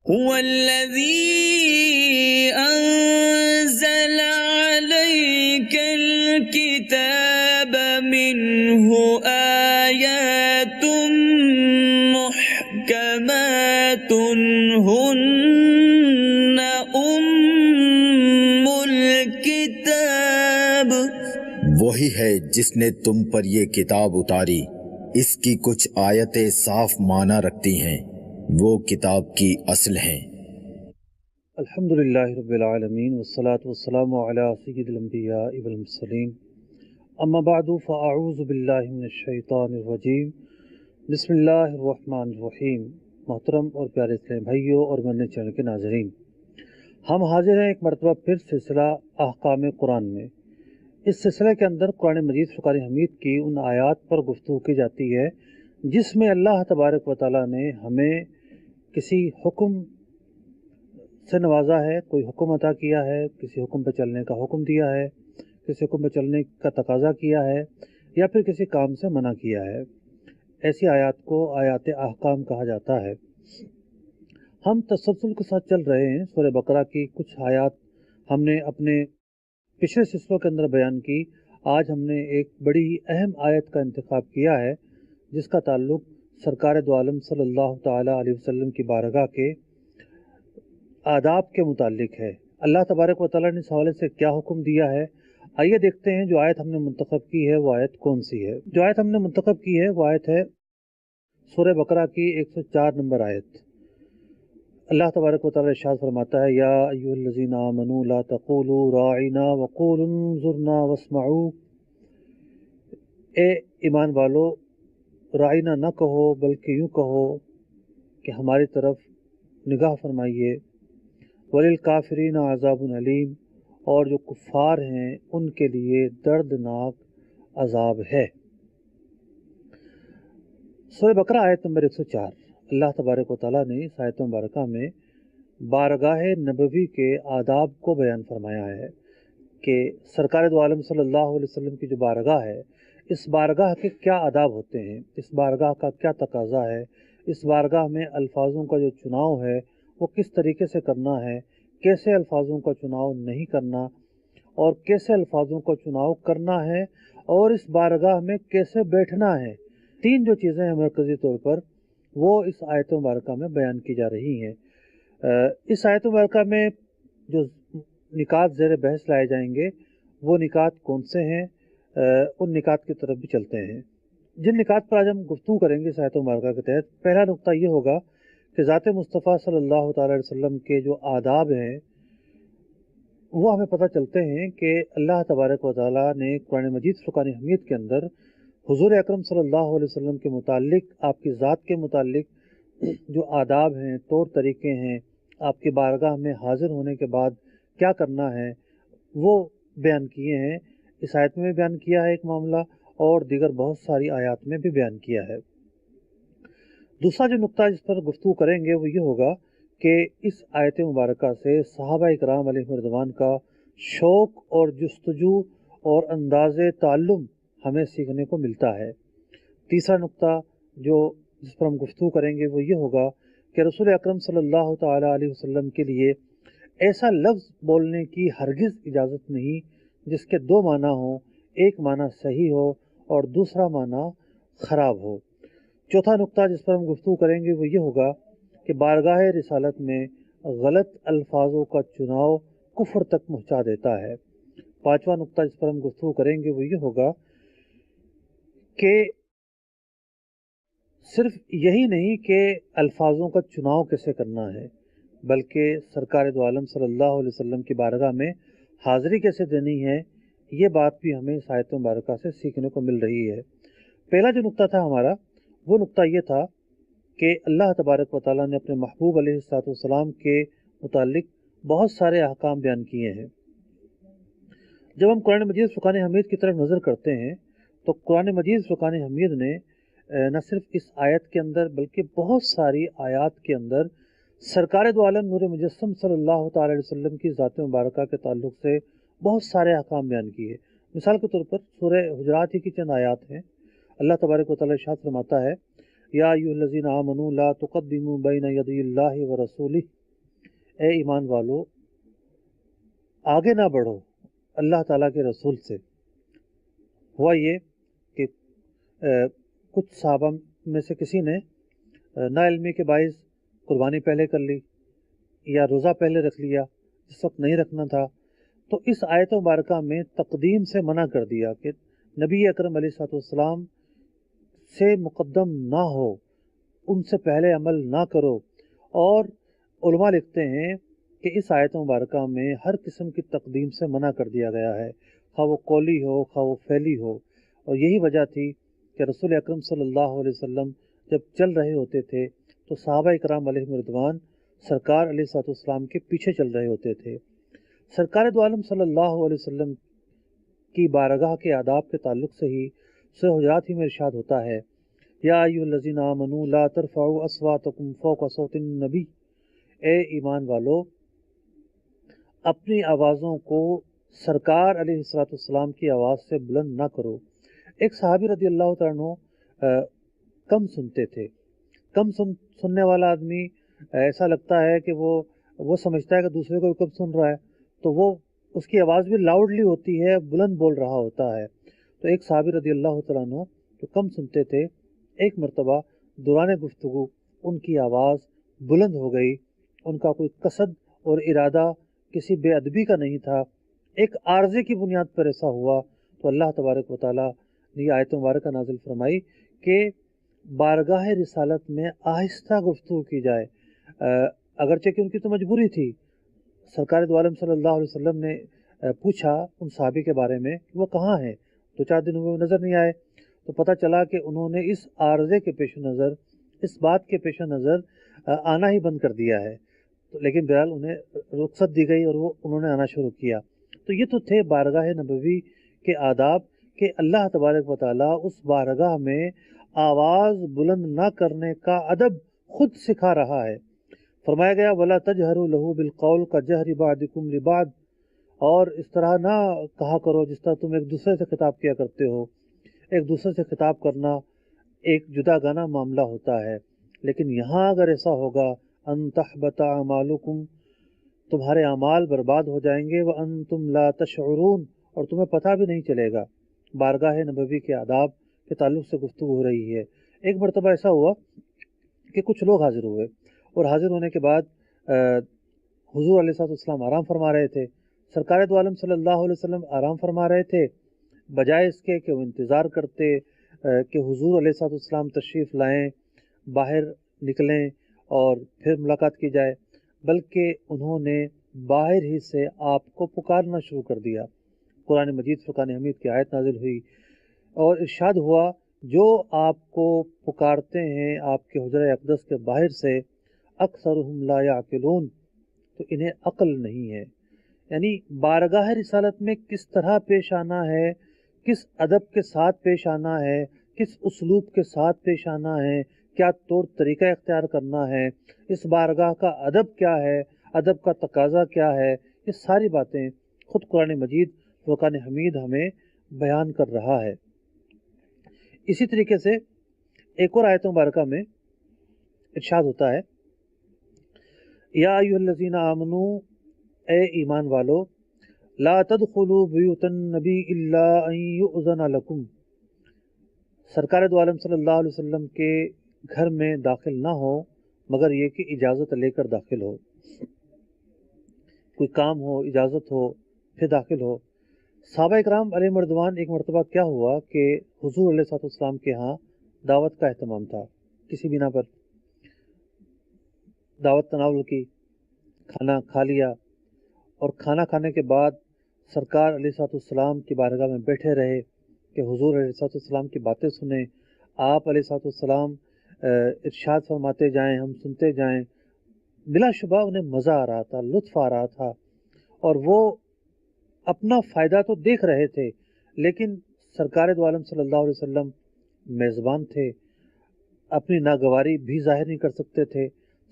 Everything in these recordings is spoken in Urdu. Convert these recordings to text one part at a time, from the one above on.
هو الذي أنزل عليك الكتاب منه آيات محكمات هن أم الكتاب۔ وہی ہے جس نے تم پر یہ کتاب اتاری، اس کی کچھ آیتیں صاف معنی رکھتی ہیں، وہ کتاب کی اصل ہیں۔ الحمدللہ رب العالمین والصلاة والسلام علی سید الانبیاء والمرسلین، اما بعد فاعوذ باللہ من الشیطان الرجیم، بسم اللہ الرحمن الرحیم۔ محترم اور پیارے اسلام بھائیوں اور مدنی چینل کے ناظرین، ہم حاضر ہیں ایک مرتبہ پھر سلسلہ احکام قرآن میں۔ اس سلسلے کے اندر قرآن مجید فرقان حمید کی ان آیات پر گفتگو کی جاتی ہے جس میں اللہ تبارک و تعالیٰ نے ہمیں کسی حکم سے نوازا ہے، کوئی حکم عطا کیا ہے، کسی حکم پہ چلنے کا حکم دیا ہے، کسی حکم پہ چلنے کا تقاضا کیا ہے، یا پھر کسی کام سے منع کیا ہے۔ ایسی آیات کو آیات احکام کہا جاتا ہے۔ ہم تسلسل کے ساتھ چل رہے ہیں۔ سورہ بقرہ کی کچھ آیات ہم نے اپنے پچھلے سلسلوں کے اندر بیان کی۔ آج ہم نے ایک بڑی اہم آیت کا انتخاب کیا ہے جس کا تعلق سرکار دو عالم صلی اللہ تعالیٰ علیہ وسلم کی بارگاہ کے آداب کے متعلق ہے۔ اللہ تبارک و تعالیٰ نے اس حوالے سے کیا حکم دیا ہے، آئیے دیکھتے ہیں۔ جو آیت ہم نے منتخب کی ہے وہ آیت کون سی ہے؟ جو آیت ہم نے منتخب کی ہے وہ آیت ہے سورہ بقرہ کی 104 نمبر آیت۔ اللہ تبارک و تعالیٰ ارشاد فرماتا ہے، یا ایھا الذین آمنوا لا تقولوا راعنا وقولوا انظرنا واسمعوا۔ اے ایمان والو، راعنا نہ کہو بلکہ یوں کہو کہ ہماری طرف نگاہ فرمائیے۔ وَلِلْكَافِرِينَ عَذَابٌ عَلِيمٌ، اور جو کفار ہیں ان کے لیے دردناک عذاب ہے۔ سورہ بقرہ آیت نمبر 104۔ اللہ تبارک و تعالیٰ نے اس آیت مبارکہ میں بارگاہ نبوی کے آداب کو بیان فرمایا ہے کہ سرکار دو عالم صلی اللہ علیہ وسلم کی جو بارگاہ ہے، اس بارگاہ کے کیا آداب ہوتے ہیں، اس بارگاہ کا کیا تقاضا ہے، اس بارگاہ میں الفاظوں کا جو چناؤ ہے وہ کس طریقے سے کرنا ہے، کیسے الفاظوں کا چناؤ نہیں کرنا اور کیسے الفاظوں کا چناؤ کرنا ہے، اور اس بارگاہ میں کیسے بیٹھنا ہے۔ تین جو چیزیں ہیں مرکزی طور پر وہ اس آیت مبارکہ میں بیان کی جا رہی ہیں۔ اس آیت مبارکہ میں جو نکات زیر بحث لائے جائیں گے وہ نکات کون سے ہیں، ان نکات کی طرف بھی چلتے ہیں۔ جن نکات پر آج ہم گفتگو کریں گے اس آیت مبارکہ کے تحت، پہلا نقطہ یہ ہوگا کہ ذات مصطفیٰ صلی اللہ تعالیٰ علیہ وسلم کے جو آداب ہیں وہ ہمیں پتہ چلتے ہیں کہ اللہ تبارک و تعالیٰ نے قرآن مجید فرقان حمید کے اندر حضور اکرم صلی اللہ علیہ وسلم کے متعلق، آپ کی ذات کے متعلق جو آداب ہیں، طور طریقے ہیں، آپ کی بارگاہ میں حاضر ہونے کے بعد کیا کرنا ہے، وہ بیان کیے ہیں۔ اس آیت میں بیان کیا ہے ایک معاملہ، اور دیگر بہت ساری آیات میں بھی بیان کیا ہے۔ دوسرا جو نقطہ جس پر گفتگو کریں گے وہ یہ ہوگا کہ اس آیت مبارکہ سے صحابہ اکرام علیہم رضوان کا شوق اور جستجو اور انداز تعلم ہمیں سیکھنے کو ملتا ہے۔ تیسرا نقطہ جس پر ہم گفتگو کریں گے وہ یہ ہوگا کہ رسول اکرم صلی اللہ تعالیٰ علیہ وسلم کے لیے ایسا لفظ بولنے کی ہرگز اجازت نہیں جس کے دو معنی ہوں، ایک معنی صحیح ہو اور دوسرا معنی خراب ہو۔ چوتھا نقطہ جس پر ہم گفتگو کریں گے وہ یہ ہوگا کہ بارگاہ رسالت میں غلط الفاظوں کا چناؤ کفر تک پہنچا دیتا ہے۔ پانچواں نقطہ جس پر ہم گفتگو کریں گے وہ یہ ہوگا کہ صرف یہی نہیں کہ الفاظوں کا چناؤ کیسے کرنا ہے، بلکہ سرکار دو عالم صلی اللہ علیہ وسلم کی بارگاہ میں حاضری کیسے دینی ہے، یہ بات بھی ہمیں اس آیت مبارکہ سے سیکھنے کو مل رہی ہے۔ پہلا جو نقطہ تھا ہمارا وہ نقطہ یہ تھا کہ اللہ تبارک و تعالیٰ نے اپنے محبوب علیہ السلام کے متعلق بہت سارے احکام بیان کیے ہیں۔ جب ہم قرآن مجید فرقان حمید کی طرف نظر کرتے ہیں تو قرآن مجید فرقان حمید نے نہ صرف اس آیت کے اندر بلکہ بہت ساری آیات کے اندر سرکار دو عالم نور مجسم صلی اللہ تعالیٰ علیہ وسلم کی ذات مبارکہ کے تعلق سے بہت سارے احکام بیان کیے۔ مثال کے طور پر سورہ حجرات ہی کی چند آیات ہیں۔ اللہ تبارک و تعالیٰ ارشاد فرماتا ہے، یا ایھا الذین آمنوا لا تقدموا بین یدی اللہ ورسولہ اے ایمان والو آگے نہ بڑھو اللہ تعالیٰ کے رسول سے۔ ہوا یہ کہ کچھ صحابہ میں سے کسی نے نا علمی کے باعث قربانی پہلے کر لی یا روزہ پہلے رکھ لیا جس وقت نہیں رکھنا تھا، تو اس آیت مبارکہ میں تقدیم سے منع کر دیا کہ نبی اکرم علیہ الصلوۃ والسلام سے مقدم نہ ہو، ان سے پہلے عمل نہ کرو۔ اور علماء لکھتے ہیں کہ اس آیت مبارکہ میں ہر قسم کی تقدیم سے منع کر دیا گیا ہے، خواہ وہ قولی ہو خواہ وہ فعلی ہو۔ اور یہی وجہ تھی کہ رسول اکرم صلی اللہ علیہ وسلم جب چل رہے ہوتے تھے تو صحابہ اکرام علیہم رضوان سرکار علیہ الصلوۃ والسلام کے پیچھے چل رہے ہوتے تھے۔ سرکار دو عالم صلی اللہ علیہ وسلم کی بارگاہ کے آداب کے تعلق سے ہی سورہ حجرات ہی میں ارشاد ہوتا ہے، یا ایھا الذین آمنوا لا ترفعوا اصواتکم فوق صوت النبی، اے ایمان والو اپنی آوازوں کو سرکار علیہ الصلوۃ والسلام کی آواز سے بلند نہ کرو۔ ایک صحابی رضی اللہ تعالیٰ عنہ کم سنتے تھے۔ کم سننے والا آدمی ایسا لگتا ہے کہ وہ سمجھتا ہے کہ دوسرے کو کم سن رہا ہے، تو وہ اس کی آواز بھی لاؤڈلی ہوتی ہے، بلند بول رہا ہوتا ہے۔ تو ایک صحابی رضی اللہ تعالیٰ عنہ جو کم سنتے تھے، ایک مرتبہ دوران گفتگو ان کی آواز بلند ہو گئی۔ ان کا کوئی قصد اور ارادہ کسی بے ادبی کا نہیں تھا، ایک عارضے کی بنیاد پر ایسا ہوا۔ تو اللہ تبارک و تعالیٰ نے یہ آیت مبارکہ نازل فرمائی کہ بارگاہ رسالت میں آہستہ گفتگو کی جائے، اگرچہ کہ ان کی تو مجبوری تھی۔ سرکار دو عالم صلی اللہ علیہ وسلم نے پوچھا ان صحابی کے بارے میں کہ وہ کہاں ہیں، 2-4 دن ہوئے نظر نہیں آئے، تو پتہ چلا کہ انہوں نے اس عارضے کے پیش نظر، اس بات کے پیش نظر آنا ہی بند کر دیا ہے۔ لیکن بہرحال انہیں رخصت دی گئی اور انہوں نے آنا شروع کیا۔ تو یہ تو تھے بارگاہ نبوی کے آداب کہ اللہ تبارک و تعالیٰ اس بارگاہ میں آواز بلند نہ کرنے کا ادب خود سکھا رہا ہے۔ فرمایا گیا وَلَا تَجْهَرُوا لَهُ بِالْقَوْلِ كَجَهْرِ بَعْضِكُمْ لِبَعْضٍ، اور اس طرح نہ کہا کرو جس طرح تم ایک دوسرے سے خطاب کیا کرتے ہو۔ ایک دوسرے سے خطاب کرنا ایک جدا گانا معاملہ ہوتا ہے، لیکن یہاں اگر ایسا ہوگا ان تحبط اعمالکم، تمہارے اعمال برباد ہو جائیں گے، وانتم لا تشعرون، اور تمہیں پتہ بھی نہیں چلے گا۔ بارگاہ نبوی کے آداب کے تعلق سے گفتگو ہو رہی ہے۔ ایک مرتبہ ایسا ہوا کہ کچھ لوگ حاضر ہوئے، اور حاضر ہونے کے بعد حضور علیہ السلام آرام فرما رہے تھے۔ سرکار دو عالم صلی اللہ علیہ وسلم آرام فرما رہے تھے، بجائے اس کے کہ وہ انتظار کرتے کہ حضور علیہ السلام تشریف لائیں، باہر نکلیں اور پھر ملاقات کی جائے، بلکہ انہوں نے باہر ہی سے آپ کو پکارنا شروع کر دیا۔ قرآن مجید فرقان حمید کی آیت نازل ہوئی اور ارشاد ہوا جو آپ کو پکارتے ہیں آپ کے حجرہ اقدس کے باہر سے، اکثرہم لا یعقلون، تو انہیں عقل نہیں ہے۔ یعنی بارگاہ رسالت میں کس طرح پیش آنا ہے، کس ادب کے ساتھ پیش آنا ہے، کس اسلوب کے ساتھ پیش آنا ہے، کیا طور طریقہ اختیار کرنا ہے، اس بارگاہ کا ادب کیا ہے، ادب کا تقاضا کیا ہے، یہ ساری باتیں خود قرآن مجید فرقان حمید ہمیں بیان کر رہا ہے۔ اسی طریقے سے ایک اور آیت مبارکہ میں ارشاد ہوتا ہے یا ایھا الذین آمنوا، اے ایمان والو، لا تدخلوا بیوت النبی الا ان یؤذن لکم، سرکار دو عالم صلی اللہ علیہ وسلم کے گھر میں داخل نہ ہو مگر یہ کہ اجازت لے کر داخل ہو، کوئی کام ہو، اجازت ہو، پھر داخل ہو۔ صحابہ اکرام علیہ رضوان ایک مرتبہ کیا ہوا کہ حضور علیہ السلام کے ہاں دعوت کا اہتمام تھا، کسی بنا پر دعوت تناول کی، کھانا کھا لیا، اور کھانا کھانے کے بعد سرکار علیہ السلام کی بارگاہ میں بیٹھے رہے کہ حضور علیہ السلام کی باتیں سنیں، آپ علیہ السلام ارشاد فرماتے جائیں، ہم سنتے جائیں۔ بلا شبہ انہیں مزہ آ رہا تھا، لطف آ رہا تھا، اور وہ اپنا فائدہ تو دیکھ رہے تھے، لیکن سرکار دو عالم صلی اللہ علیہ وسلم میزبان تھے، اپنی ناگواری بھی ظاہر نہیں کر سکتے تھے۔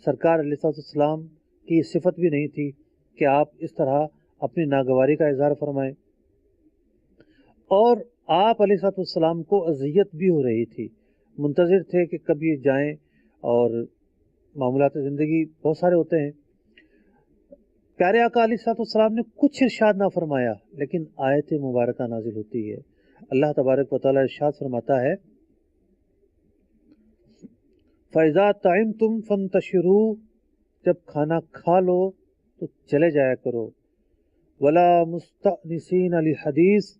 سرکار علیہ السلام کی صفت بھی نہیں تھی کہ آپ اس طرح اپنی ناگواری کا اظہار فرمائیں، اور آپ علیہ السلام کو اذیت بھی ہو رہی تھی، منتظر تھے کہ کب یہ جائیں، اور معاملات زندگی بہت سارے ہوتے ہیں۔ پیارے آقا علیہ السلام نے کچھ ارشاد نہ فرمایا، لیکن آیت مبارکہ نازل ہوتی ہے۔ اللہ تبارک و تعالیٰ ارشاد فرماتا ہے فَإِذَا طَعِمْتُمْ فَانْتَشِرُوا، جب کھانا کھا لو تو چلے جایا کرو، وَلَا مُسْتَأْنِسِينَ لِحَدِيث،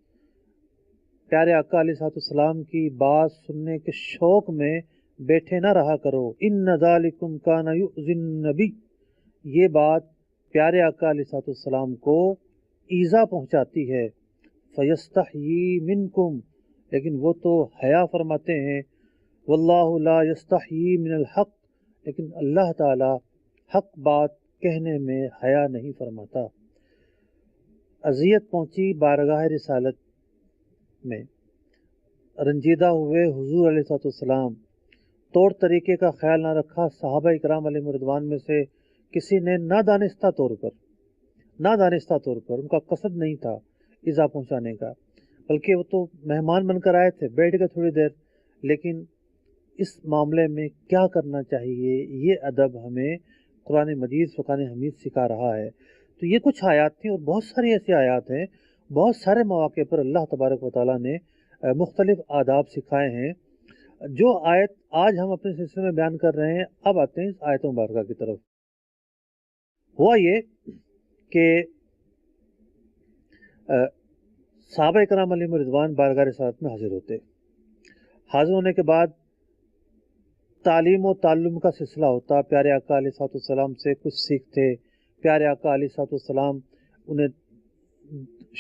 پیارے آقا علیہ السلام کی بات سننے کے شوق میں بیٹھے نہ رہا کرو، إِنَّ ذَلِكُمْ كَانَ يُؤْذِي النَّبِيَّ، یہ بات پیارے آقا علیہ السلام کو ایذا پہنچاتی ہے، فَيَسْتَحْيِي مِنْكُمْ، لیکن وہ تو حیا فرماتے ہیں، وَاللَّهُ لَا يَسْتَحْيِي مِنَ الْحَقِّ، لیکن اللہ تعالی حق بات کہنے میں حیا نہیں فرماتا۔ اذیت پہنچی بارگاہ رسالت میں، رنجیدہ ہوئے حضور علیہ السلام، طور طریقے کا خیال نہ رکھا صحابہ اکرام علیہم رضوان میں سے کسی نے، نادانستہ طور پر، ان کا قصد نہیں تھا ایذا پہنچانے کا، بلکہ وہ تو مہمان بن کر آئے تھے، بیٹھ گئے تھوڑی دیر، لیکن اس معاملے میں کیا کرنا چاہیے یہ ادب ہمیں قرآن مجید فقان حمید سکھا رہا ہے۔ تو یہ کچھ آیات تھیں، اور بہت ساری ایسی آیات ہیں، بہت سارے مواقع پر اللہ تبارک و تعالیٰ نے مختلف آداب سکھائے ہیں۔ جو آیت آج ہم اپنے سلسلے میں بیان کر رہے ہیں، اب آتے ہیں اس آیت مبارکہ کی طرف۔ ہوا یہ کہ صحابہ کرام علیہم رضوان بارگاہ رسالت میں حاضر ہونے کے بعد تعلیم و تعلم کا سلسلہ ہوتا، پیارے آقا علیہ السلام سے کچھ سیکھتے، پیارے آقا علیہ السلام انہیں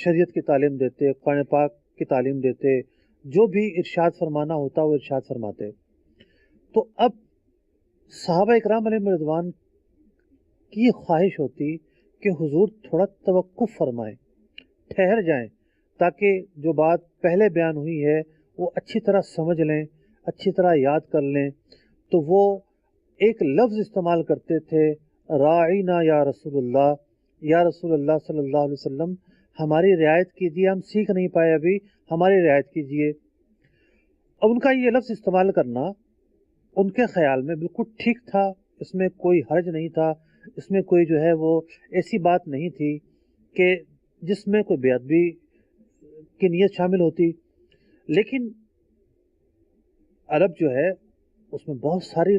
شریعت کی تعلیم دیتے، قرآن پاک کی تعلیم دیتے، جو بھی ارشاد فرمانا ہوتا وہ ارشاد فرماتے۔ تو اب صحابہ اکرام علیہم رضوان کی خواہش ہوتی کہ حضور تھوڑا توقف فرمائیں، ٹھہر جائیں، تاکہ جو بات پہلے بیان ہوئی ہے وہ اچھی طرح سمجھ لیں، اچھی طرح یاد کر لیں۔ تو وہ ایک لفظ استعمال کرتے تھے، راعینا یا رسول اللہ، یا رسول اللہ صلی اللہ علیہ وسلم ہماری رعایت کیجیے، ہم سیکھ نہیں پائے ابھی، ہماری رعایت کیجیے۔ اب ان کا یہ لفظ استعمال کرنا ان کے خیال میں بالکل ٹھیک تھا، اس میں کوئی حرج نہیں تھا، اس میں کوئی جو ہے وہ ایسی بات نہیں تھی کہ جس میں کوئی بے ادبی کی نیت شامل ہوتی۔ لیکن عرب جو ہے اس میں بہت ساری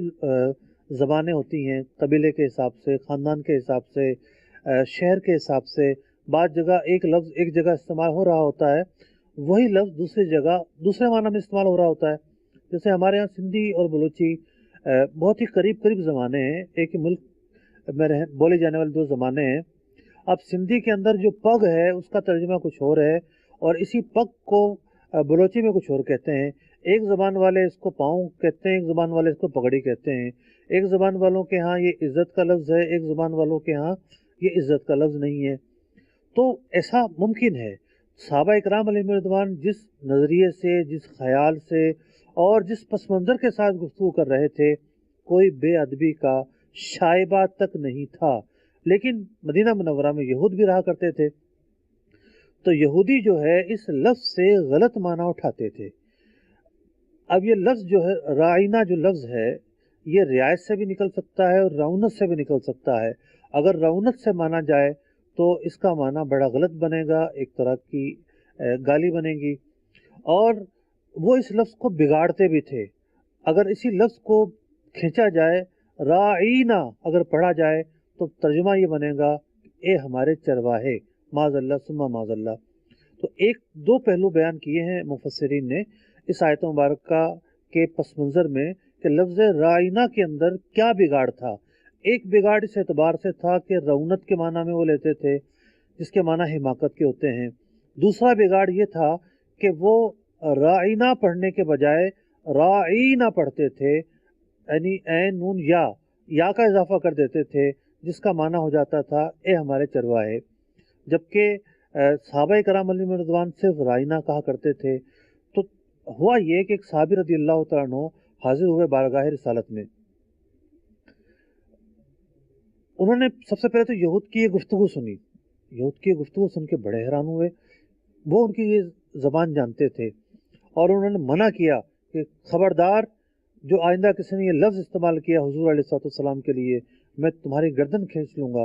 زبانیں ہوتی ہیں، قبیلے کے حساب سے، خاندان کے حساب سے، شہر کے حساب سے، بعض جگہ ایک لفظ ایک جگہ استعمال ہو رہا ہوتا ہے، وہی لفظ دوسری جگہ دوسرے معنی میں استعمال ہو رہا ہوتا ہے۔ جیسے ہمارے یہاں سندھی اور بلوچی بہت ہی قریب زبانیں ہیں، ایک ہی ملک میں بولے جانے والے دو زبانیں ہیں۔ اب سندھی کے اندر جو پگ ہے اس کا ترجمہ کچھ اور ہے، اور اسی پگ کو بلوچی میں کچھ اور کہتے ہیں۔ ایک زبان والے اس کو پاؤں کہتے ہیں، ایک زبان والے اس کو پگڑی کہتے ہیں۔ ایک زبان والوں کے ہاں یہ عزت کا لفظ ہے، ایک زبان والوں کے ہاں یہ عزت کا لفظ نہیں ہے۔ تو ایسا ممکن ہے۔ صحابہ اکرام علیہم رضوان جس نظریے سے، جس خیال سے اور جس پس منظر کے ساتھ گفتگو کر رہے تھے، کوئی بے ادبی کا شائبہ تک نہیں تھا۔ لیکن مدینہ منورہ میں یہود بھی رہا کرتے تھے، تو یہودی جو ہے اس لفظ سے غلط معنی اٹھاتے تھے۔ اب یہ لفظ جو ہے رائنا، جو لفظ ہے یہ رعایت سے بھی نکل سکتا ہے اور رعونت سے بھی نکل سکتا ہے۔ اگر رعونت سے مانا جائے تو اس کا معنی بڑا غلط بنے گا، ایک طرح کی گالی بنے گی، اور وہ اس لفظ کو بگاڑتے بھی تھے۔ اگر اسی لفظ کو کھینچا جائے، رائنا اگر پڑھا جائے تو ترجمہ یہ بنے گا اے ہمارے چرواہے، معاذ اللہ ثم معاذ اللہ۔ تو ایک دو پہلو بیان کیے ہیں مفسرین نے اس آیت مبارکہ کے پس منظر میں کہ لفظ رائنا کے اندر کیا بگاڑ تھا۔ ایک بگاڑ اس اعتبار سے تھا کہ رعونت کے معنی میں وہ لیتے تھے، جس کے معنی حماقت کے ہوتے ہیں۔ دوسرا بگاڑ یہ تھا کہ وہ رائنا پڑھنے کے بجائے رائنا پڑھتے تھے، یعنی عین نون یا کا اضافہ کر دیتے تھے، جس کا معنی ہو جاتا تھا اے ہمارے چرواہے، جبکہ صحابہ کرام علیہم رضوان صرف رائنا کہا کرتے تھے۔ تو ہوا یہ کہ ایک صحابی رضی اللہ تعالیٰ عنہ حاضر ہوئے بارگاہ رسالت میں۔ انہوں نے سب سے پہلے تو یہود کی یہ گفتگو سنی، یہود کی یہ گفتگو سن کے بڑے حیران ہوئے۔ وہ ان کی یہ زبان جانتے تھے، اور انہوں نے منع کیا کہ خبردار، جو آئندہ کسی نے یہ لفظ استعمال کیا حضور علیہ السلام کے لیے، میں تمہاری گردن کھینچ لوں گا،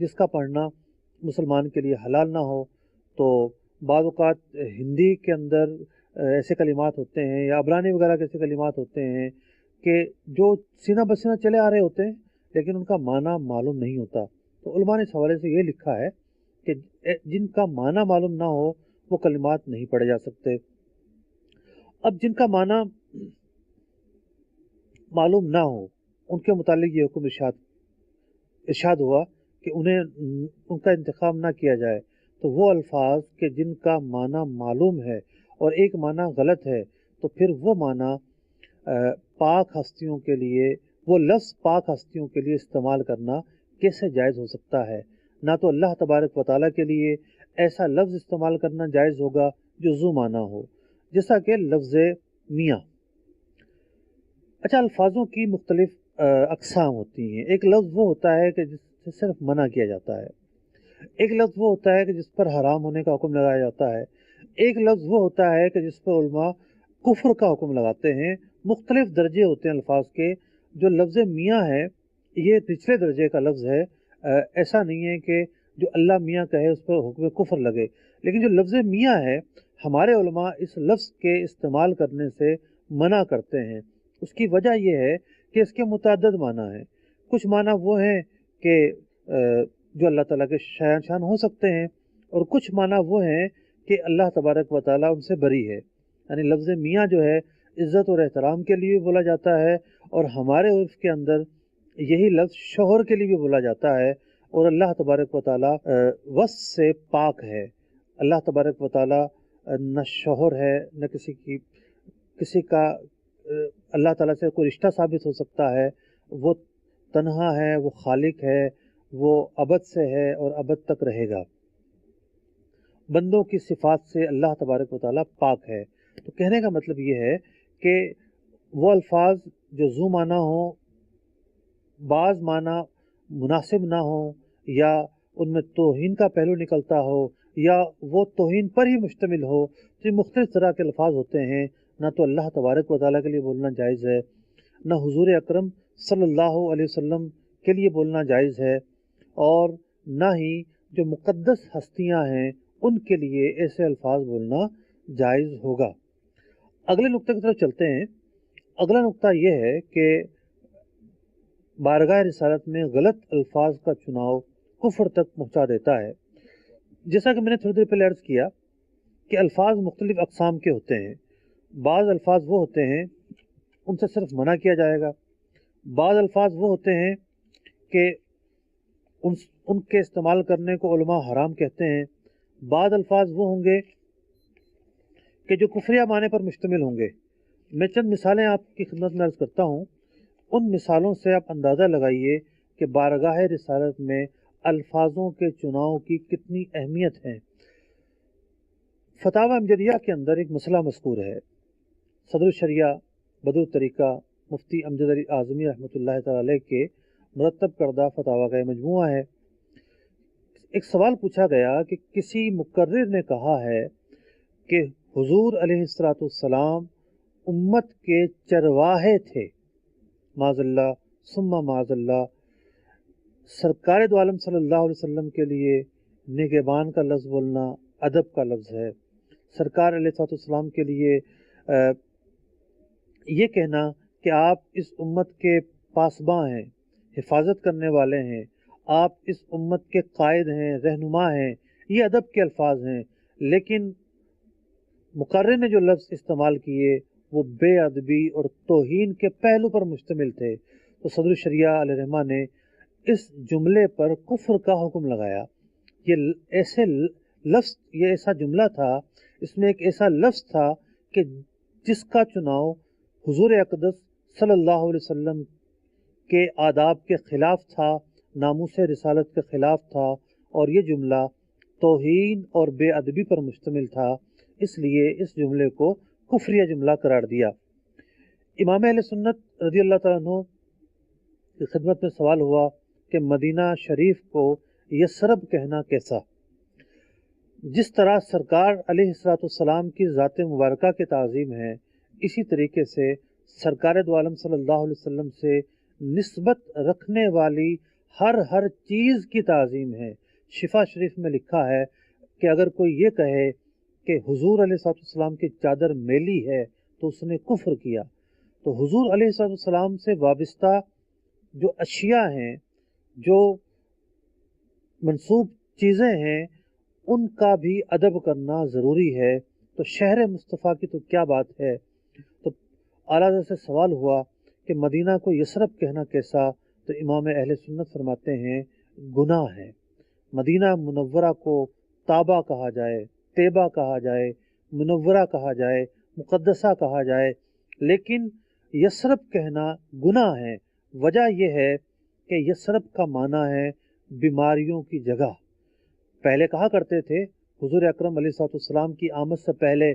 جس کا پڑھنا مسلمان کے لیے حلال نہ ہو، تو بعض اوقات ہندی کے اندر ایسے کلمات ہوتے ہیں یا عبرانی وغیرہ کے ایسے کلمات ہوتے ہیں کہ جو سینہ بسینہ چلے آ رہے ہوتے ہیں لیکن ان کا معنی معلوم نہیں ہوتا۔ تو علماء نے اس حوالے سے یہ لکھا ہے کہ جن کا معنی معلوم نہ ہو وہ کلمات نہیں پڑھے جا سکتے۔ اب جن کا معنی معلوم نہ ہو ان کے متعلق یہ حکم ارشاد ہوا کہ ان کا انتخاب نہ کیا جائے۔ تو وہ الفاظ کہ جن کا معنی معلوم ہے اور ایک معنی غلط ہے، تو پھر وہ معنی پاک ہستیوں کے لیے، وہ لفظ پاک ہستیوں کے لیے استعمال کرنا کیسے جائز ہو سکتا ہے؟ نہ تو اللہ تبارک و تعالیٰ کے لیے ایسا لفظ استعمال کرنا جائز ہوگا جو ذو معنی ہو، جیسا کہ لفظ میاں۔ اچھا، الفاظوں کی مختلف اقسام ہوتی ہیں۔ ایک لفظ وہ ہوتا ہے کہ جس سے صرف منع کیا جاتا ہے، ایک لفظ وہ ہوتا ہے کہ جس پر حرام ہونے کا حکم لگایا جاتا ہے، ایک لفظ وہ ہوتا ہے کہ جس پر علماء کفر کا حکم لگاتے ہیں۔ مختلف درجے ہوتے ہیں الفاظ کے۔ جو لفظ میاں ہے یہ نچلے درجے کا لفظ ہے، ایسا نہیں ہے کہ جو اللہ میاں کہے اس پر حکم کفر لگے، لیکن جو لفظ میاں ہے ہمارے علماء اس لفظ کے استعمال کرنے سے منع کرتے ہیں۔ اس کی وجہ یہ ہے کہ اس کے متعدد معنی ہیں۔ کچھ معنی وہ ہیں کہ جو اللہ تعالیٰ کے شان ہو سکتے ہیں، اور کچھ معنی وہ ہیں کہ اللہ تبارک و تعالیٰ ان سے بری ہے۔ یعنی لفظ میاں جو ہے عزت اور احترام کے لیے بھی بولا جاتا ہے، اور ہمارے عرف کے اندر یہی لفظ شوہر کے لیے بھی بولا جاتا ہے، اور اللہ تبارک و تعالیٰ وصف سے پاک ہے۔ اللہ تبارک و تعالیٰ نہ شوہر ہے، نہ کسی کا اللہ تعالیٰ سے کوئی رشتہ ثابت ہو سکتا ہے۔ وہ تنہا ہے، وہ خالق ہے، وہ ابد سے ہے اور ابد تک رہے گا۔ بندوں کی صفات سے اللہ تبارک و تعالیٰ پاک ہے۔ تو کہنے کا مطلب یہ ہے کہ وہ الفاظ جو ذو معنی ہوں، بعض معنی مناسب نہ ہوں، یا ان میں توہین کا پہلو نکلتا ہو، یا وہ توہین پر ہی مشتمل ہو، تو یہ مختلف طرح کے الفاظ ہوتے ہیں۔ نہ تو اللہ تبارک و تعالیٰ کے لیے بولنا جائز ہے، نہ حضور اکرم صلی اللہ علیہ وسلم کے لیے بولنا جائز ہے، اور نہ ہی جو مقدس ہستیاں ہیں ان کے لیے ایسے الفاظ بولنا جائز ہوگا۔ اگلے نقطے کی طرف چلتے ہیں۔ اگلا نقطہ یہ ہے کہ بارگاہ رسالت میں غلط الفاظ کا چناؤ کفر تک پہنچا دیتا ہے۔ جیسا کہ میں نے تھوڑی دیر پہلے عرض کیا کہ الفاظ مختلف اقسام کے ہوتے ہیں۔ بعض الفاظ وہ ہوتے ہیں ان سے صرف منع کیا جائے گا، بعض الفاظ وہ ہوتے ہیں کہ ان کے استعمال کرنے کو علماء حرام کہتے ہیں، بعض الفاظ وہ ہوں گے کہ جو کفریہ معنی پر مشتمل ہوں گے۔ میں چند مثالیں آپ کی خدمت میں عرض کرتا ہوں، ان مثالوں سے آپ اندازہ لگائیے کہ بارگاہ رسالت میں الفاظوں کے چناؤ کی کتنی اہمیت ہے۔ فتاوی امجدیہ کے اندر ایک مسئلہ مذکور ہے۔ صدر الشریعہ بدر الطریقہ مفتی امجد علی اعظمی رحمۃ اللہ تعالی علیہ کے مرتب کردہ فتاوی کا مجموعہ ہے۔ ایک سوال پوچھا گیا کہ کسی مقرر نے کہا ہے کہ حضور علیہ السلام امت کے چرواہے تھے، معاذ اللہ ثم معاذ اللہ۔ سرکار دو عالم صلی اللہ علیہ وسلم کے لیے نگہبان کا لفظ بولنا ادب کا لفظ ہے۔ سرکار علیہ السلام کے لیے یہ کہنا کہ آپ اس امت کے پاسباں ہیں، حفاظت کرنے والے ہیں، آپ اس امت کے قائد ہیں، رہنما ہیں، یہ ادب کے الفاظ ہیں۔ لیکن مقرر نے جو لفظ استعمال کیے وہ بے ادبی اور توہین کے پہلو پر مشتمل تھے، تو صدر الشریعہ علیہ رحمہ نے اس جملے پر کفر کا حکم لگایا۔ یہ ایسا جملہ تھا، اس میں ایک ایسا لفظ تھا کہ جس کا چناؤ حضور اقدس صلی اللہ علیہ وسلم کے آداب کے خلاف تھا، ناموس رسالت کے خلاف تھا، اور یہ جملہ توہین اور بے ادبی پر مشتمل تھا، اس لیے اس جملے کو کفریہ جملہ قرار دیا۔ امام اہل سنت رضی اللہ تعالیٰ عنہ کی خدمت میں سوال ہوا کہ مدینہ شریف کو یثرب کہنا کیسا؟ جس طرح سرکار علیہ السلام کی ذات مبارکہ کی تعظیم ہے، اسی طریقے سے سرکار دو عالم صلی اللہ علیہ وسلم سے نسبت رکھنے والی ہر چیز کی تعظیم ہے۔ شفا شریف میں لکھا ہے کہ اگر کوئی یہ کہے کہ حضور علیہ السلام کی چادر میلی ہے تو اس نے کفر کیا۔ تو حضور علیہ السلام سے وابستہ جو اشیاء ہیں، جو منسوب چیزیں ہیں، ان کا بھی ادب کرنا ضروری ہے۔ تو شہر مصطفیٰ کی تو کیا بات ہے۔ تو اعلیٰ حضرت سے سوال ہوا کہ مدینہ کو یثرب کہنا کیسا؟ تو امام اہل سنت فرماتے ہیں گناہ ہے۔ مدینہ منورہ کو طابہ کہا جائے، طیبہ کہا جائے، منورہ کہا جائے، مقدسہ کہا جائے، لیکن یثرب کہنا گناہ ہے۔ وجہ یہ ہے کہ یثرب کا معنی ہے بیماریوں کی جگہ۔ پہلے کہا کرتے تھے حضور اکرم علیہ السلام کی آمد سے پہلے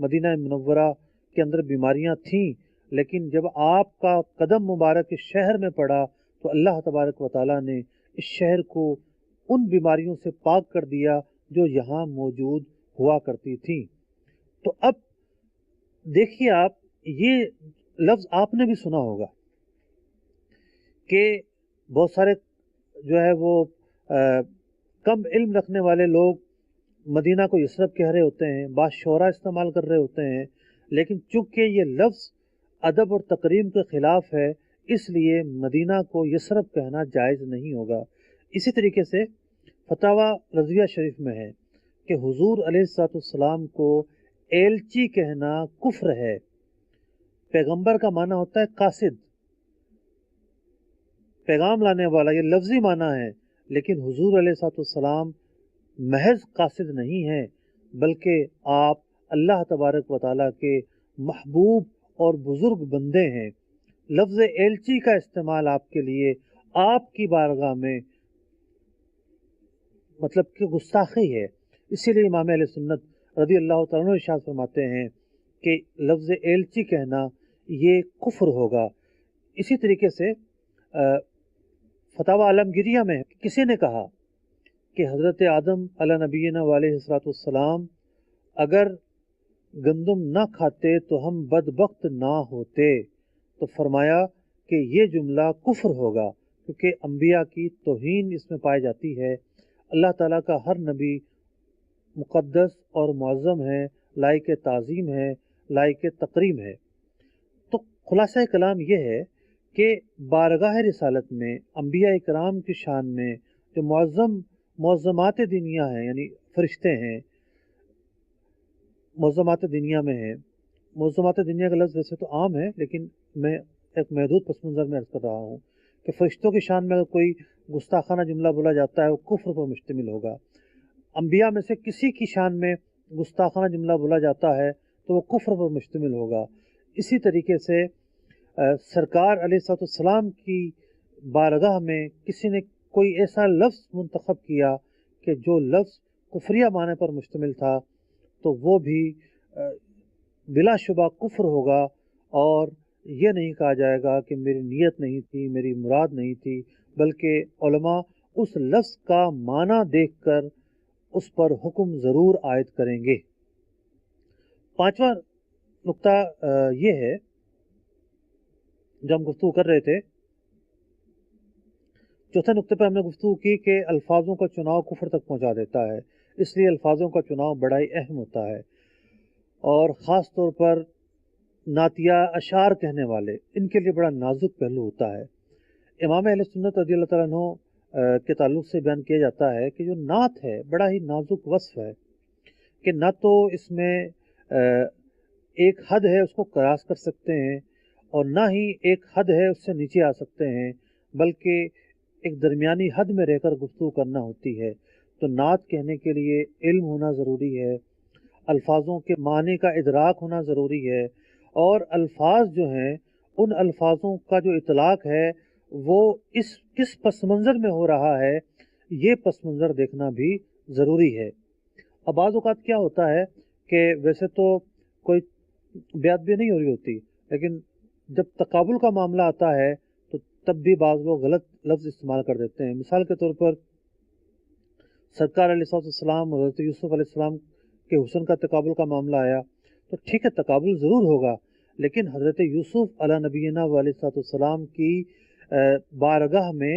مدینہ منورہ کے اندر بیماریاں تھیں، لیکن جب آپ کا قدم مبارک اس شہر میں پڑا تو اللہ تبارک و تعالیٰ نے اس شہر کو ان بیماریوں سے پاک کر دیا جو یہاں موجود ہوا کرتی تھیں۔ تو اب دیکھیے، آپ یہ لفظ آپ نے بھی سنا ہوگا کہ بہت سارے جو ہے وہ کم علم رکھنے والے لوگ مدینہ کو یثرب کہہ رہے ہوتے ہیں، بعض شعراء استعمال کر رہے ہوتے ہیں، لیکن چونکہ یہ لفظ ادب اور تکریم کے خلاف ہے، اس لیے مدینہ کو یثرب کہنا جائز نہیں ہوگا۔ اسی طریقے سے فتاوی رضویہ شریف میں ہے کہ حضور علیہ السلام کو ایلچی کہنا کفر ہے۔ پیغمبر کا معنی ہوتا ہے قاصد، پیغام لانے والا، یہ لفظی معنی ہے، لیکن حضور علیہ السلام محض قاصد نہیں ہیں، بلکہ آپ اللہ تبارک و تعالیٰ کے محبوب اور بزرگ بندے ہیں۔ لفظ ایلچی کا استعمال آپ کے لیے آپ کی بارگاہ میں مطلب کہ گستاخی ہے۔ اسی لیے امام اہل سنت رضی اللہ تعالیٰ عنہ ارشاد فرماتے ہیں کہ لفظ ایلچی کہنا یہ کفر ہوگا۔ اسی طریقے سے فتاوی عالمگیریہ میں کسی نے کہا کہ حضرت آدم علیہ نبینا علیہ السلام اگر گندم نہ کھاتے تو ہم بدبخت نہ ہوتے، تو فرمایا کہ یہ جملہ کفر ہوگا، کیونکہ انبیاء کی توہین اس میں پائی جاتی ہے۔ اللہ تعالیٰ کا ہر نبی مقدس اور معظم ہے، لائق تعظیم ہے، لائق تکریم ہے۔ تو خلاصہ کلام یہ ہے کہ بارگاہ رسالت میں انبیاء اکرام کی شان میں جو معظمات دنیا ہیں، یعنی فرشتے ہیں، معظمات دنیا میں ہیں۔ معظمات دنیا کا لفظ ویسے تو عام ہے، لیکن میں ایک محدود پس منظر میں عرض کر رہا ہوں کہ فرشتوں کی شان میں اگر کوئی گستاخانہ جملہ بولا جاتا ہے وہ کفر پر مشتمل ہوگا۔ انبیاء میں سے کسی کی شان میں گستاخانہ جملہ بولا جاتا ہے تو وہ کفر پر مشتمل ہوگا۔ اسی طریقے سے سرکار علیہ السلام کی بارگاہ میں کسی نے کوئی ایسا لفظ منتخب کیا کہ جو لفظ کفریہ معنی پر مشتمل تھا تو وہ بھی بلا شبہ کفر ہوگا، اور یہ نہیں کہا جائے گا کہ میری نیت نہیں تھی، میری مراد نہیں تھی، بلکہ علماء اس لفظ کا معنی دیکھ کر اس پر حکم ضرور عائد کریں گے۔ پانچواں نقطہ یہ ہے، جو ہم گفتگو کر رہے تھے، چوتھے نقطے پر ہم نے گفتگو کی کہ الفاظوں کا چناؤ کفر تک پہنچا دیتا ہے، اس لیے الفاظوں کا چناؤ بڑا ہی اہم ہوتا ہے، اور خاص طور پر نعتیہ اشعار کہنے والے، ان کے لیے بڑا نازک پہلو ہوتا ہے۔ امام اہل سنت رضی اللہ تعالیٰ عنہ کے تعلق سے بیان کیا جاتا ہے کہ جو نعت ہے بڑا ہی نازک وصف ہے، کہ نہ تو اس میں ایک حد ہے اس کو کراس کر سکتے ہیں، اور نہ ہی ایک حد ہے اس سے نیچے آ سکتے ہیں، بلکہ ایک درمیانی حد میں رہ کر گفتگو کرنا ہوتی ہے۔ تو نعت کہنے کے لیے علم ہونا ضروری ہے، الفاظوں کے معنی کا ادراک ہونا ضروری ہے، اور الفاظ جو ہیں ان الفاظوں کا جو اطلاق ہے وہ کس پس منظر میں ہو رہا ہے، یہ پس منظر دیکھنا بھی ضروری ہے۔ اب بعض اوقات کیا ہوتا ہے کہ ویسے تو کوئی بیعت بھی نہیں ہو رہی ہوتی، لیکن جب تقابل کا معاملہ آتا ہے تو تب بھی بعض لوگ غلط لفظ استعمال کر دیتے ہیں۔ مثال کے طور پر سرکار علیہ السلام اور حضرت یوسف علیہ السلام کے حسن کا تقابل کا معاملہ آیا تو ٹھیک ہے، تقابل ضرور ہوگا، لیکن حضرت یوسف علیہ نبینا علیہ السلام کی بارگاہ میں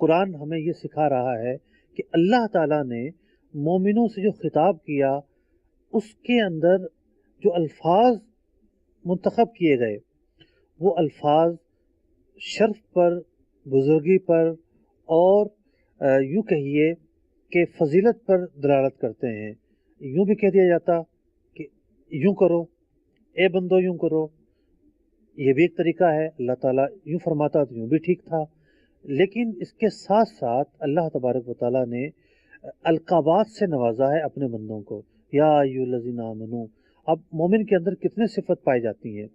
قرآن ہمیں یہ سکھا رہا ہے کہ اللہ تعالیٰ نے مومنوں سے جو خطاب کیا اس کے اندر جو الفاظ منتخب کیے گئے وہ الفاظ شرف پر، بزرگی پر اور یوں کہیے کہ فضیلت پر دلالت کرتے ہیں۔ یوں بھی کہہ دیا جاتا کہ یوں کرو اے بندو، یوں کرو، یہ بھی ایک طریقہ ہے، اللہ تعالیٰ یوں فرماتا تو یوں بھی ٹھیک تھا۔ لیکن اس کے ساتھ ساتھ اللہ تبارک و تعالیٰ نے القابات سے نوازا ہے اپنے بندوں کو، یا ایھا الذین آمنو۔ اب مومن کے اندر کتنے صفت پائی جاتی ہیں؟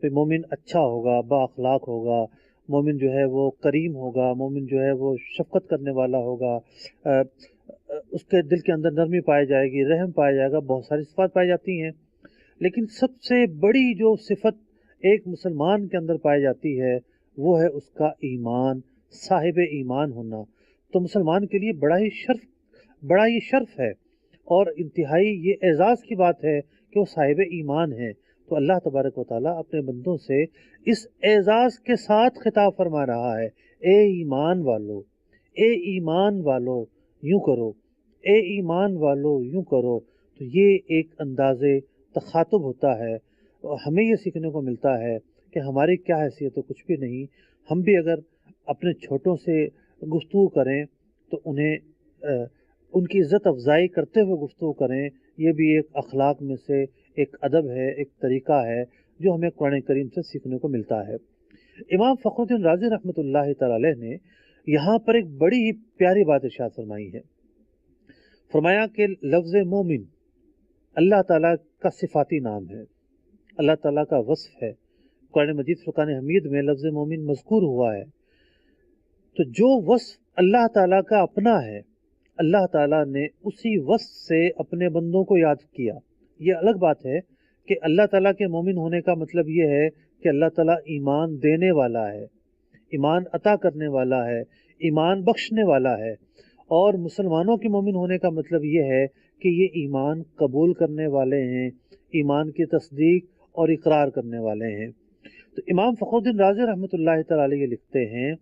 کہ مومن اچھا ہوگا، با اخلاق ہوگا، مومن جو ہے وہ کریم ہوگا، مومن جو ہے وہ شفقت کرنے والا ہوگا، اس کے دل کے اندر نرمی پائی جائے گی، رحم پایا جائے گا، بہت ساری صفات پائی جاتی ہیں۔ لیکن سب سے بڑی جو صفت ایک مسلمان کے اندر پائی جاتی ہے وہ ہے اس کا ایمان، صاحب ایمان ہونا۔ تو مسلمان کے لیے بڑا ہی شرف ہے اور انتہائی یہ اعزاز کی بات ہے کہ وہ صاحب ایمان ہے۔ تو اللہ تبارک و تعالیٰ اپنے بندوں سے اس اعزاز کے ساتھ خطاب فرما رہا ہے، اے ایمان والو، اے ایمان والو یوں کرو، اے ایمان والو یوں کرو۔ تو یہ ایک انداز تخاطب ہوتا ہے، اور ہمیں یہ سیکھنے کو ملتا ہے کہ ہماری کیا حیثیت ہے، کچھ بھی نہیں۔ ہم بھی اگر اپنے چھوٹوں سے گفتگو کریں تو انہیں ان کی عزت افزائی کرتے ہوئے گفتگو کریں، یہ بھی ایک اخلاق میں سے ایک ادب ہے، ایک طریقہ ہے جو ہمیں قرآن کریم سے سیکھنے کو ملتا ہے۔ امام فخر الدین رازی رحمۃ اللہ تعالی علیہ نے یہاں پر ایک بڑی ہی پیاری بات ارشاد فرمائی ہے۔ فرمایا کہ لفظ مومن اللہ تعالیٰ کا صفاتی نام ہے، اللہ تعالیٰ کا وصف ہے۔ قرآن مجید فرقان حمید میں لفظ مومن مذکور ہوا ہے۔ تو جو وصف اللہ تعالیٰ کا اپنا ہے، اللہ تعالیٰ نے اسی وصف سے اپنے بندوں کو یاد کیا۔ یہ الگ بات ہے کہ اللہ تعالیٰ کے مومن ہونے کا مطلب یہ ہے کہ اللہ تعالیٰ ایمان دینے والا ہے، ایمان عطا کرنے والا ہے، ایمان بخشنے والا ہے۔ اور مسلمانوں کے مومن ہونے کا مطلب یہ ہے کہ یہ ایمان قبول کرنے والے ہیں، ایمان کی تصدیق اور اقرار کرنے والے ہیں۔ تو امام فخر الدین رازی رحمۃ اللہ تعالی علیہ لکھتے ہیں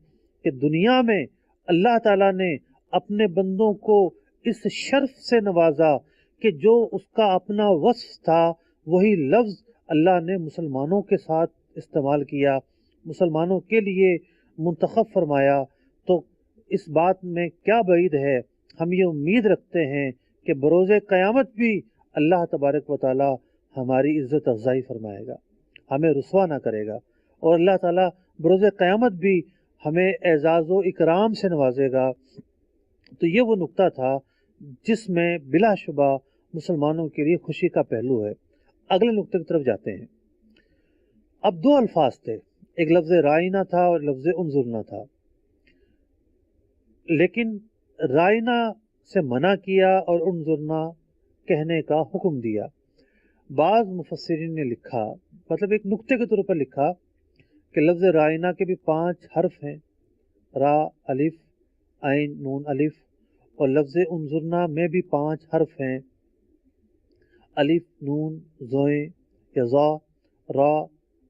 کہ دنیا میں اللہ تعالیٰ نے اپنے بندوں کو اس شرف سے نوازا کہ جو اس کا اپنا وصف تھا وہی لفظ اللہ نے مسلمانوں کے ساتھ استعمال کیا، مسلمانوں کے لیے منتخب فرمایا۔ تو اس بات میں کیا بعید ہے، ہم یہ امید رکھتے ہیں کہ بروز قیامت بھی اللہ تبارک و تعالی ہماری عزت افزائی فرمائے گا، ہمیں رسوا نہ کرے گا، اور اللہ تعالیٰ بروز قیامت بھی ہمیں اعزاز و اکرام سے نوازے گا۔ تو یہ وہ نقطہ تھا جس میں بلا شبہ مسلمانوں کے لیے خوشی کا پہلو ہے۔ اگلے نقطے کی طرف جاتے ہیں۔ اب دو الفاظ تھے، ایک لفظ رائنا تھا اور لفظ انظرنا تھا، لیکن رائنا سے منع کیا اور انظرنا کہنے کا حکم دیا۔ بعض مفسرین نے لکھا، مطلب ایک نقطے کے طور پر لکھا کہ لفظ رائنا کے بھی 5 حرف ہیں، را، الف، عین، نون، الف، اور لفظ انظرنا میں بھی 5 حرف ہیں، الف، نون، زوئیں یا زا، را،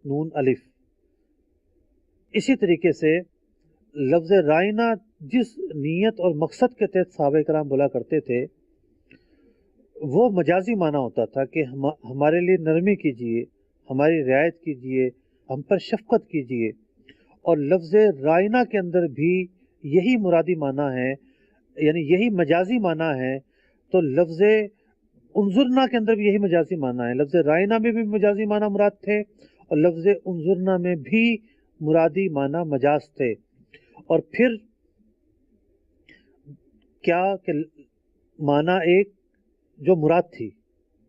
نون، الف۔ اسی طریقے سے لفظ رائنا جس نیت اور مقصد کے تحت صحابہ کرام بولا کرتے تھے وہ مجازی معنی ہوتا تھا کہ ہمارے لیے نرمی کیجئے، ہماری رعایت کیجئے، ہم پر شفقت کیجئے۔ اور لفظ رائنا کے اندر بھی یہی مرادی معنی ہے، یعنی یہی مجازی معنی ہے۔ تو لفظ انظرنا کے اندر بھی یہی مجازی معنی ہے، لفظ رائنا میں بھی مجازی معنی مراد تھے اور لفظ انظرنا میں بھی مرادی معنی مجاز تھے۔ اور پھر کیا کہ معنی ایک جو مراد تھی،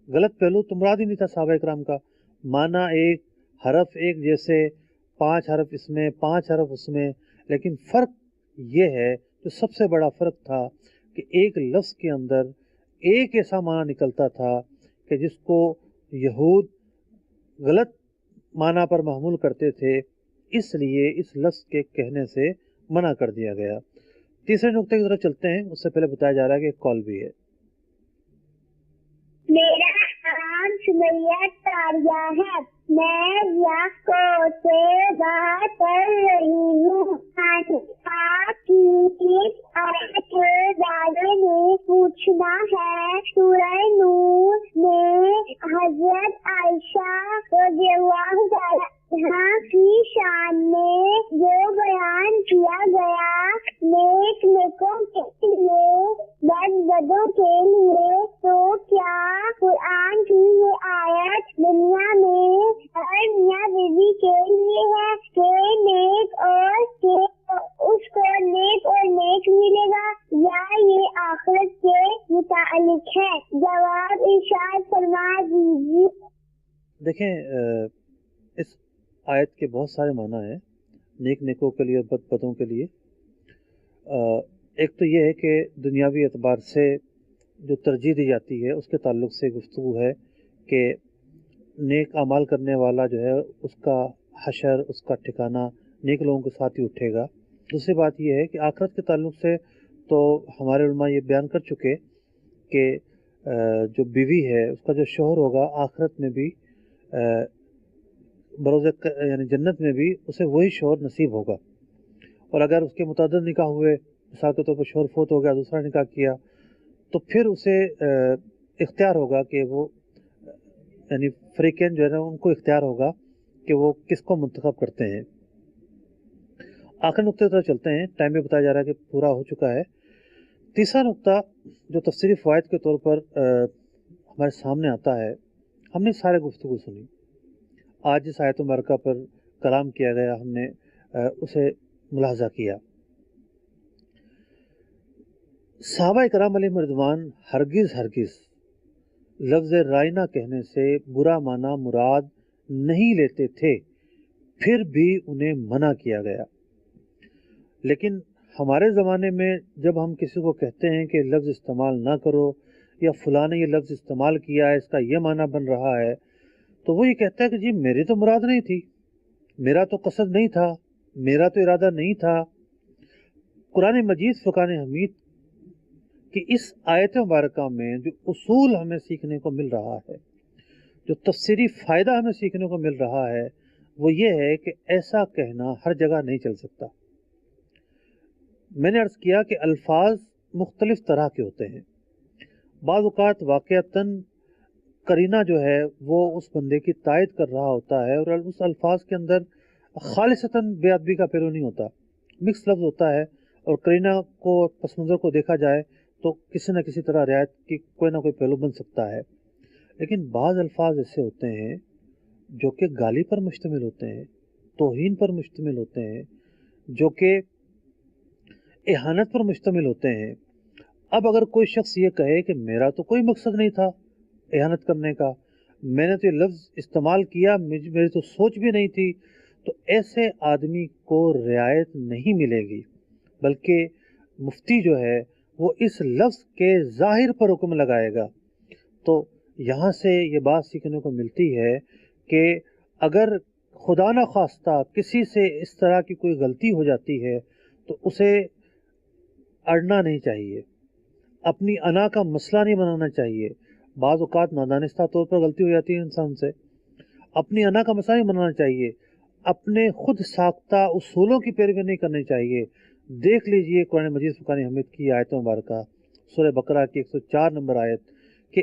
غلط پہلو تو مراد ہی نہیں تھا صحابہ کرام کا، معنی ایک، حرف ایک، جیسے 5 حرف اس میں 5 حرف اس میں، لیکن فرق یہ ہے، جو سب سے بڑا فرق تھا کہ ایک لفظ کے اندر ایک ایسا معنی نکلتا تھا کہ جس کو یہود غلط معنی پر محمول کرتے تھے، اس لیے اس لفظ کے کہنے سے منع کر دیا گیا۔ تیسرے نقطے کی طرف چلتے ہیں، اس سے پہلے بتایا جا رہا ہے کہ ایک کال بھی ہے۔ میرا نام سمیہ تاریہ ہے، میں کو سے بات کر رہی ہوں۔ آپ کی اس آیت کے بارے میں پوچھنا ہے۔ سورہ نور میں حضرت عائشہ رضی اللہ تعالیٰ عنہا کی شان میں جو بیان کیا گیا، نیک نیکوں کے لیے بد بدوں کے لیے، تو کیا قرآن کی یہ آیت دنیا میں ہر میاں بیوی کے لیے ہے کہ نیک اور کہ اس کو نیک اور نیک ملے گا، یا یہ آخرت کے متعلق ہے؟ جواب ارشاد فرما دیجیے۔ دیکھیں، اس آیت کے بہت سارے معنی ہیں، نیک نیکوں کے لیے اور بد بدوں کے لیے۔ ایک تو یہ ہے کہ دنیاوی اعتبار سے جو ترجیح دی جاتی ہے اس کے تعلق سے گفتگو ہے کہ نیک اعمال کرنے والا جو ہے اس کا حشر، اس کا ٹھکانہ نیک لوگوں کے ساتھ ہی اٹھے گا۔ دوسری بات یہ ہے کہ آخرت کے تعلق سے تو ہمارے علماء یہ بیان کر چکے کہ جو بیوی ہے اس کا جو شوہر ہوگا آخرت میں بھی بروز یعنی جنت میں بھی اسے وہی شوہر نصیب ہوگا، اور اگر اس کے متعدد نکاح ہوئے، مثال کے طور پر شوہر فوت ہو گیا، دوسرا نکاح کیا، تو پھر اسے اختیار ہوگا کہ وہ یعنی فریقین جو ہے نا ان کو اختیار ہوگا کہ وہ کس کو منتخب کرتے ہیں۔ آخر نقطے طرح چلتے ہیں، ٹائم بھی بتایا جا رہا ہے کہ پورا ہو چکا ہے۔ تیسرا نقطہ جو تفسیری فوائد کے طور پر ہمارے سامنے آتا ہے، ہم نے سارے گفتگو سنی، آج جس آیت مبارکہ پر کلام کیا گیا ہم نے اسے ملاحظہ کیا۔ صحابہ کرام علیہم رضوان ہرگز لفظ رائنا کہنے سے برا معنی مراد نہیں لیتے تھے، پھر بھی انہیں منع کیا گیا۔ لیکن ہمارے زمانے میں جب ہم کسی کو کہتے ہیں کہ لفظ استعمال نہ کرو، یا فلاں نے یہ لفظ استعمال کیا ہے، اس کا یہ معنی بن رہا ہے، تو وہ یہ کہتا ہے کہ جی میری تو مراد نہیں تھی، میرا تو قصد نہیں تھا، میرا تو ارادہ نہیں تھا۔ قرآن مجید فرقان حمید کہ اس آیت مبارکہ میں جو اصول ہمیں سیکھنے کو مل رہا ہے، جو تفسیری فائدہ ہمیں سیکھنے کو مل رہا ہے، وہ یہ ہے کہ ایسا کہنا ہر جگہ نہیں چل سکتا۔ میں نے عرض کیا کہ الفاظ مختلف طرح کے ہوتے ہیں، بعض اوقات واقعتاً قرینہ جو ہے وہ اس بندے کی تائید کر رہا ہوتا ہے، اور اس الفاظ کے اندر خالصتاً بے ادبی کا پہلو نہیں ہوتا، مکس لفظ ہوتا ہے، اور قرینہ کو پس منظر کو دیکھا جائے تو کسی نہ کسی طرح رعایت کی کوئی نہ کوئی پہلو بن سکتا ہے۔ لیکن بعض الفاظ ایسے ہوتے ہیں جو کہ گالی پر مشتمل ہوتے ہیں، توہین پر مشتمل ہوتے ہیں، جو کہ اہانت پر مشتمل ہوتے ہیں۔ اب اگر کوئی شخص یہ کہے کہ میرا تو کوئی مقصد نہیں تھا اہانت کرنے کا، میں نے تو یہ لفظ استعمال کیا، میری تو سوچ بھی نہیں تھی، تو ایسے آدمی کو رعایت نہیں ملے گی، بلکہ مفتی جو ہے وہ اس لفظ کے ظاہر پر حکم لگائے گا۔ تو یہاں سے یہ بات سیکھنے کو ملتی ہے کہ اگر خدا نہ خواستہ کسی سے اس طرح کی کوئی غلطی ہو جاتی ہے تو اسے اڑنا نہیں چاہیے، اپنی انا کا مسئلہ نہیں بنانا چاہیے۔ بعض اوقات نادانستہ طور پر غلطی ہو جاتی ہے انسان سے، اپنی انا کا مسئلہ نہیں بنانا چاہیے، اپنے خود ساختہ اصولوں کی پیروی نہیں کرنی چاہیے۔ دیکھ لیجئے قرآن مجید فرقان حمید کی آیت مبارکہ سورہ بقرہ کی 104 نمبر آیت کہ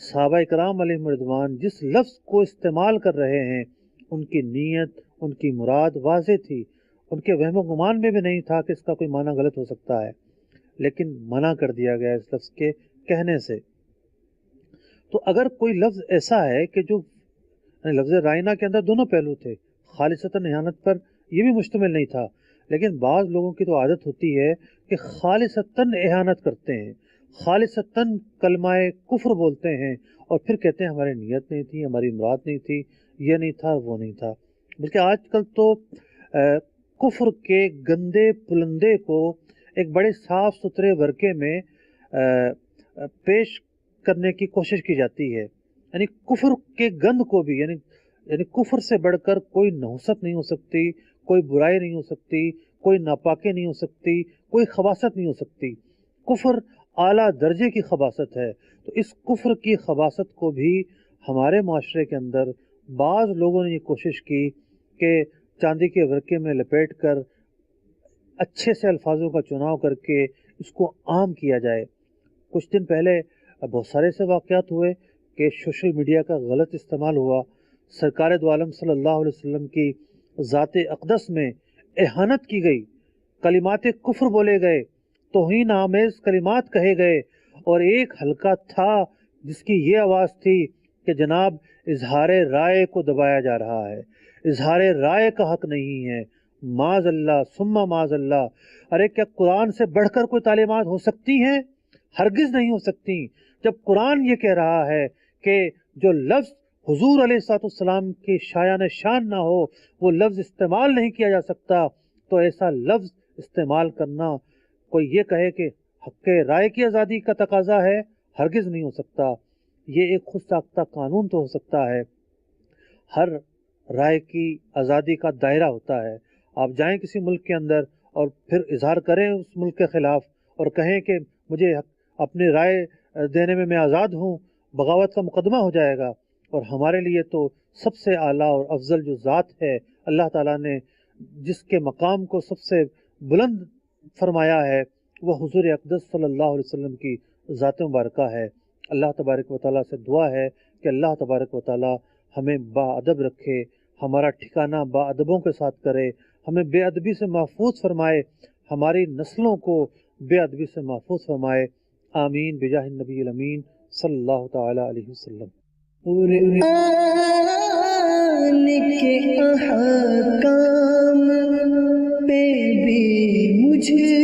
صحابہ کرام علیہم رضوان جس لفظ کو استعمال کر رہے ہیں ان کی نیت، ان کی مراد واضح تھی، ان کے وہم و گمان میں بھی نہیں تھا کہ اس کا کوئی معنی غلط ہو سکتا ہے، لیکن منع کر دیا گیا اس لفظ کے کہنے سے۔ تو اگر کوئی لفظ ایسا ہے کہ جو لفظ رائنا کے اندر دونوں پہلو تھے، خالصتاً اہانت پر یہ بھی مشتمل نہیں تھا، لیکن بعض لوگوں کی تو عادت ہوتی ہے کہ خالصتاً اہانت کرتے ہیں، خالصتاً کلمہ کفر بولتے ہیں، اور پھر کہتے ہیں ہماری نیت نہیں تھی، ہماری مراد نہیں تھی، یہ نہیں تھا، وہ نہیں تھا۔ بلکہ آج کل تو کفر کے گندے پلندے کو ایک بڑے صاف ستھرے ورقے میں پیش کرنے کی کوشش کی جاتی ہے، یعنی کفر کے گند کو بھی، یعنی کفر سے بڑھ کر کوئی نحوست نہیں ہو سکتی، کوئی برائی نہیں ہو سکتی، کوئی ناپاکی نہیں ہو سکتی، کوئی خباثت نہیں ہو سکتی۔ کفر اعلیٰ درجے کی خباثت ہے، تو اس کفر کی خباثت کو بھی ہمارے معاشرے کے اندر بعض لوگوں نے یہ کوشش کی کہ چاندی کے ورقے میں لپیٹ کر اچھے سے الفاظوں کا چناؤ کر کے اس کو عام کیا جائے۔ کچھ دن پہلے بہت سارے ایسے واقعات ہوئے کہ سوشل میڈیا کا غلط استعمال ہوا، سرکار دو عالم صلی اللہ علیہ وسلم کی ذات اقدس میں اہانت کی گئی، کلمات کفر بولے گئے، توہین آمیز کلمات کہے گئے، اور ایک حلقہ تھا جس کی یہ آواز تھی کہ جناب اظہار رائے کو دبایا جا رہا ہے، اظہار رائے کا حق نہیں ہے، معاذ اللہ ثم معاذ اللہ۔ ارے کیا قرآن سے بڑھ کر کوئی تعلیمات ہو سکتی ہیں؟ ہرگز نہیں ہو سکتی۔ جب قرآن یہ کہہ رہا ہے کہ جو لفظ حضور علیہ السلام کی شایان شان نہ ہو وہ لفظ استعمال نہیں کیا جا سکتا، تو ایسا لفظ استعمال کرنا، کوئی یہ کہے کہ حق رائے کی آزادی کا تقاضا ہے، ہرگز نہیں ہو سکتا۔ یہ ایک خود ساختہ قانون تو ہو سکتا ہے، ہر رائے کی آزادی کا دائرہ ہوتا ہے۔ آپ جائیں کسی ملک کے اندر اور پھر اظہار کریں اس ملک کے خلاف اور کہیں کہ مجھے اپنی رائے دینے میں آزاد ہوں، بغاوت کا مقدمہ ہو جائے گا۔ اور ہمارے لیے تو سب سے اعلیٰ اور افضل جو ذات ہے، اللہ تعالیٰ نے جس کے مقام کو سب سے بلند فرمایا ہے، وہ حضور اقدس صلی اللہ علیہ وسلم کی ذات مبارکہ ہے۔ اللہ تبارک و تعالیٰ سے دعا ہے کہ اللہ تبارک و تعالیٰ ہمیں با ادب رکھے، ہمارا ٹھکانہ با ادبوں کے ساتھ کرے، ہمیں بے ادبی سے محفوظ فرمائے، ہماری نسلوں کو بے ادبی سے محفوظ فرمائے۔ آمین بجاہ النبی الامین صلی اللہ تعالیٰ علیہ وسلم۔ قرآن کے احکام پہ بھی مجھے